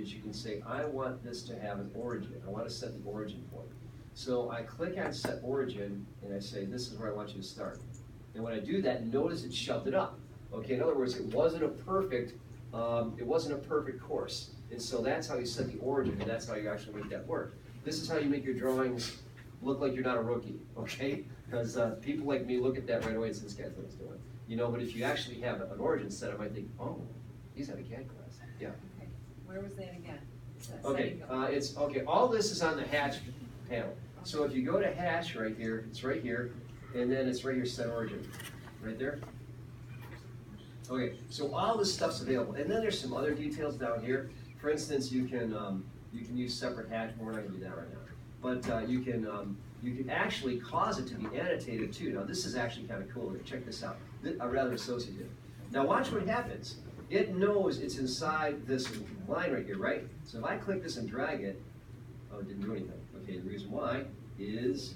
is you can say, I want this to have an origin. I want to set the origin point. So I click on set origin, and I say, this is where I want you to start. And when I do that, notice it shoved it up. Okay, in other words, it wasn't a perfect course. And so that's how you set the origin, and that's how you actually make that work. This is how you make your drawings look like you're not a rookie, okay? Because people like me look at that right away and say, this guy's what he's doing. You know, but if you actually have an origin set, I might think, oh, he's at a CAD class. Yeah. Okay. Where was that again? Okay, it's okay. All this is on the hatch panel. So if you go to hatch right here, it's right here, and then it's right here, set origin, right there. Okay, so all this stuff's available, and then there's some other details down here. For instance, you can use separate hatch. We're not going to do that right now, but you can actually cause it to be annotated too. Now this is actually kind of cool. Check this out. Rather associative. Now watch what happens. It knows it's inside this line right here, right? So if I click this and drag it, oh, it didn't do anything. Okay, the reason why is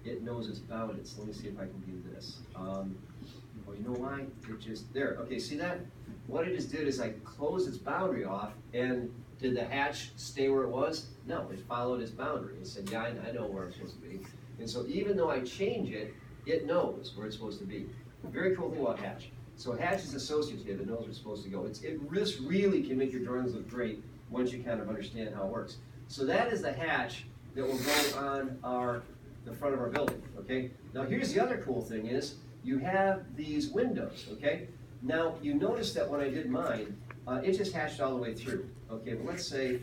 it knows it's bounded. So let me see if I can do this. Oh, you know why? It just, there. Okay, see that? What it just did is I closed its boundary off, and did the hatch stay where it was? No, it followed its boundary. It said, yeah, I know where it's supposed to be. And so even though I change it, it knows where it's supposed to be. Very cool thing about hatch. So hatch is associative. It knows where it's supposed to go. This really can make your drawings look great once you kind of understand how it works. So that is the hatch that will go on the front of our building, okay? Now here's the other cool thing is, you have these windows, okay? Now you notice that when I did mine, it just hatched all the way through, okay? But let's say,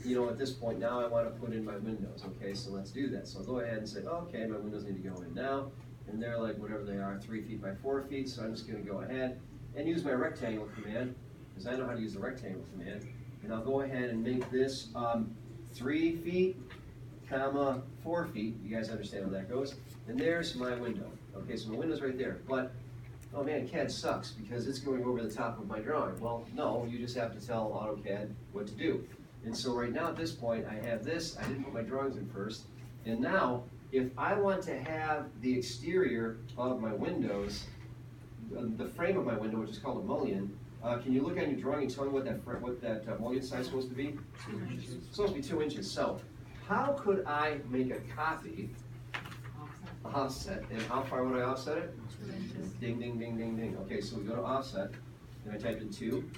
you know, at this point now I want to put in my windows, okay? So let's do that. So I'll go ahead and say, okay, my windows need to go in now, and they're like whatever they are, 3 feet by 4 feet. So I'm just going to go ahead and use my rectangle command, because I know how to use the rectangle command, and I'll go ahead and make this 3 feet, comma 4 feet. You guys understand how that goes? And there's my window. Okay, so my window's right there. But, oh man, CAD sucks because it's going over the top of my drawing. Well, no, you just have to tell AutoCAD what to do. And so right now at this point, I have this. I didn't put my drawings in first. And now, if I want to have the exterior of my windows, the frame of my window, which is called a mullion, can you look at your drawing and tell me what that mullion size is supposed to be? 2 inches. It's supposed to be 2 inches. So, how could I make a copy? Offset. And how far would I offset it? 2 inches. Ding, ding, ding, ding, ding. Okay, so we go to offset, and I type in 2,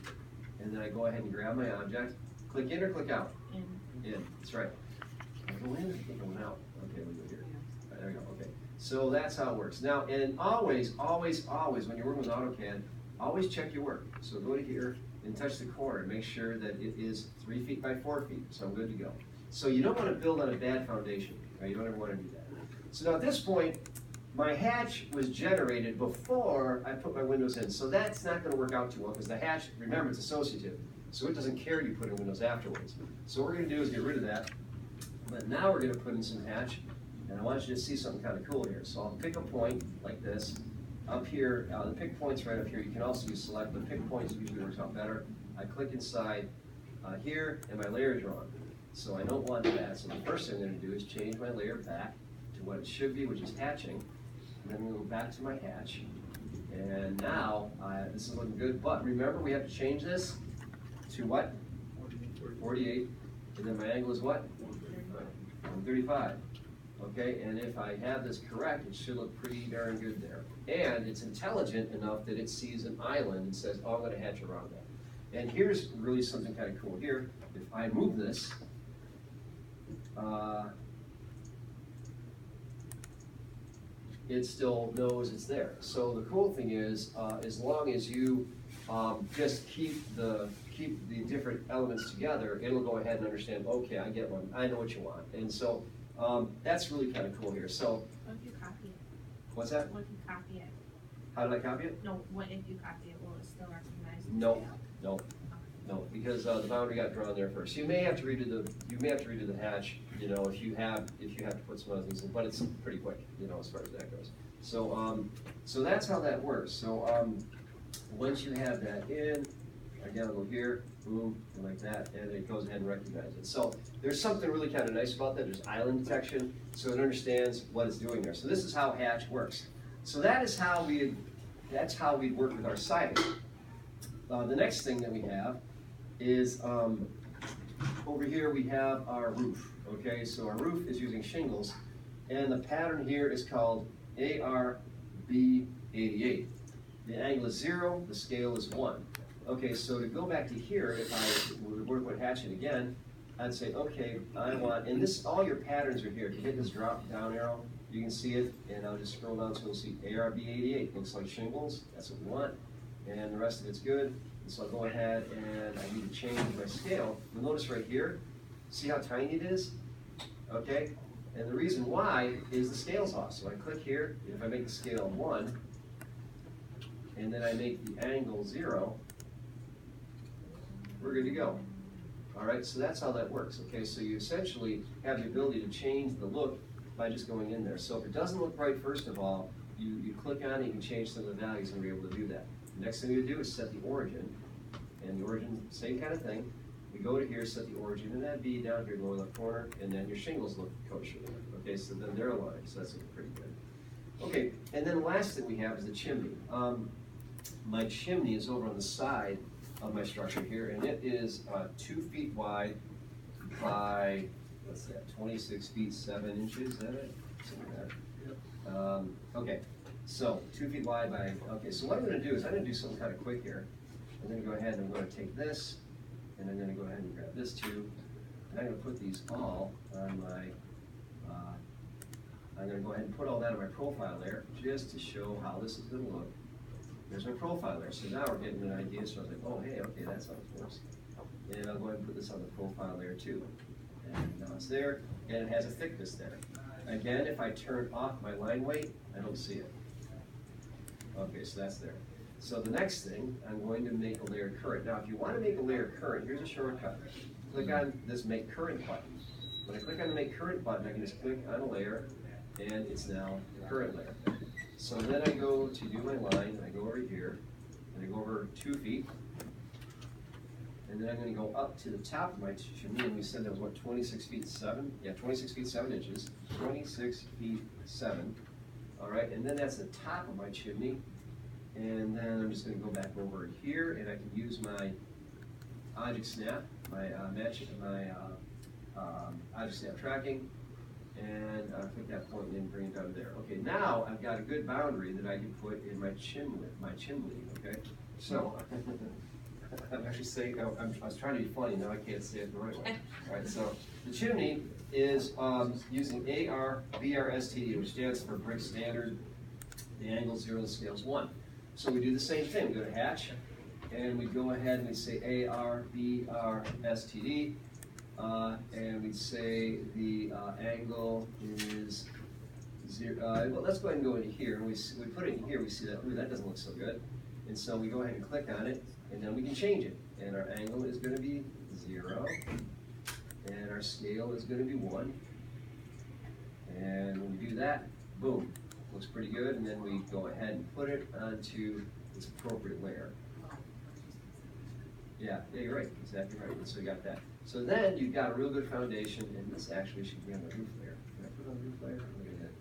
and then I go ahead and grab my object. Click in or click out? In. That's right. I go in, I think I went out. Okay, we go here. Right, there we go. Okay. So that's how it works. Now, and always, always, always, when you're working with AutoCAD, always check your work. So go to here and touch the corner. Make sure that it is 3 feet by 4 feet. So I'm good to go. So you don't want to build on a bad foundation. Right? You don't ever want to do that. So now at this point, my hatch was generated before I put my windows in. So that's not going to work out too well because the hatch, remember, it's associative. So it doesn't care you put in windows afterwards. So what we're going to do is get rid of that. But now we're going to put in some hatch. And I want you to see something kind of cool here. So I'll pick a point like this. Up here, the pick point's right up here. You can also use select, but pick points usually works out better. I click inside here, and my layer is drawn. So I don't want that. So the first thing I'm going to do is change my layer back to what it should be, which is hatching. And then we'll go back to my hatch. And now, this is looking good. But remember, we have to change this to what? 48. And then my angle is what? 135. Okay, and if I have this correct, it should look pretty darn good there. And it's intelligent enough that it sees an island and says, oh, I'm going to hatch around that. And here's really something kind of cool here. If I move this, it still knows it's there. So the cool thing is, as long as you just keep the different elements together, it'll go ahead and understand, okay, I get one, I know what you want. And so that's really kind of cool here. So, what if you copy it? What's that? What if you copy it? How did I copy it? No, what if you copy it? Will it still recognize it? No, no, no, because the boundary got drawn there first. You may have to redo the hatch, you know, if you have to put some other things in, but it's pretty quick, you know, as far as that goes. So so that's how that works. So once you have that in, again, I'll go here, boom, and like that, and it goes ahead and recognizes it. So there's something really kind of nice about that. There's island detection, so it understands what it's doing there. So this is how hatch works. So that's how we'd work with our siding. The next thing that we have is over here we have our roof. Okay, so our roof is using shingles, and the pattern here is called ARB88. The angle is 0, the scale is 1. Okay, so to go back to here, if I would work with hatching again, I'd say, okay, I want, and this, all your patterns are here. If you hit this drop down arrow, you can see it, and I'll just scroll down so you'll see ARB88. Looks like shingles, that's what we want, and the rest of it's good. And so I'll go ahead and I need to change my scale. You'll notice right here, see how tiny it is? Okay, and the reason why is the scale's off. So I click here, if I make the scale 1, and then I make the angle 0, we're good to go. All right, so that's how that works. Okay, so you essentially have the ability to change the look by just going in there. So if it doesn't look right, first of all, you click on it, you can change some of the values and be able to do that. The next thing you do is set the origin, and the origin, same kind of thing. We go to here, set the origin, and that'd be down here in the lower left corner, and then your shingles look kosher. Okay, so then they're aligned, so that's looking pretty good. Okay, and then the last thing we have is the chimney. My chimney is over on the side of my structure here, and it is 2 feet wide by, what's that, 26 feet 7 inches, is that it? Something like that. Okay, so 2 feet wide by, okay, so what I'm going to do is I'm going to do something kind of quick here. I'm going to go ahead and I'm going to take this, and I'm going to go ahead and grab this too, and I'm going to put these all on my, I'm going to go ahead and put all that on my profile layer just to show how this is going to look. There's my profile layer, so now we're getting an idea, so I was like, oh hey, okay, that's how it works. And I'll go ahead and put this on the profile layer too. And now it's there, and it has a thickness there. Again, if I turn off my line weight, I don't see it. Okay, so that's there. So the next thing, I'm going to make a layer current. Now, if you want to make a layer current, here's a shortcut. Click on this Make Current button. When I click on the Make Current button, I can just click on a layer, and it's now the current layer. So then I go to do my line, and I go over here, and I go over 2 feet, and then I'm going to go up to the top of my chimney, and we said that was what, 26 feet 7? Yeah, 26 feet 7 inches, 26 feet 7. All right, and then that's the top of my chimney, and then I'm just going to go back over here, and I can use my object snap, my object snap tracking, and click that point and then bring it down there. Okay, now I've got a good boundary that I can put in my chimney, okay? So, I'm actually saying, I was trying to be funny, now I can't say it the right way. All right, so the chimney is using ARBRSTD, which stands for Brick Standard. The angle 0, the scale's 1. So we do the same thing. We go to hatch, and we go ahead and we say ARBRSTD. And we'd say the angle is 0. Well, let's go ahead and go into here. And we put it in here, we see that, ooh, that doesn't look so good. And so we go ahead and click on it, and then we can change it. And our angle is going to be 0. And our scale is going to be 1. And when we do that, boom, looks pretty good. And then we go ahead and put it onto its appropriate layer. Yeah, you're right, exactly right. And so you got that. So then you've got a real good foundation, and this actually should be on the roof layer. Can I put it on the roof layer? Look at that.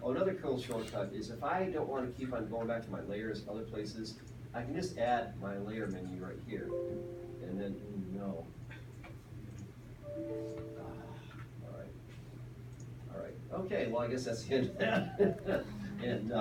Oh, another cool shortcut is if I don't want to keep on going back to my layers other places, I can just add my layer menu right here. And then, no. All right. Okay, well, I guess that's the end of that. And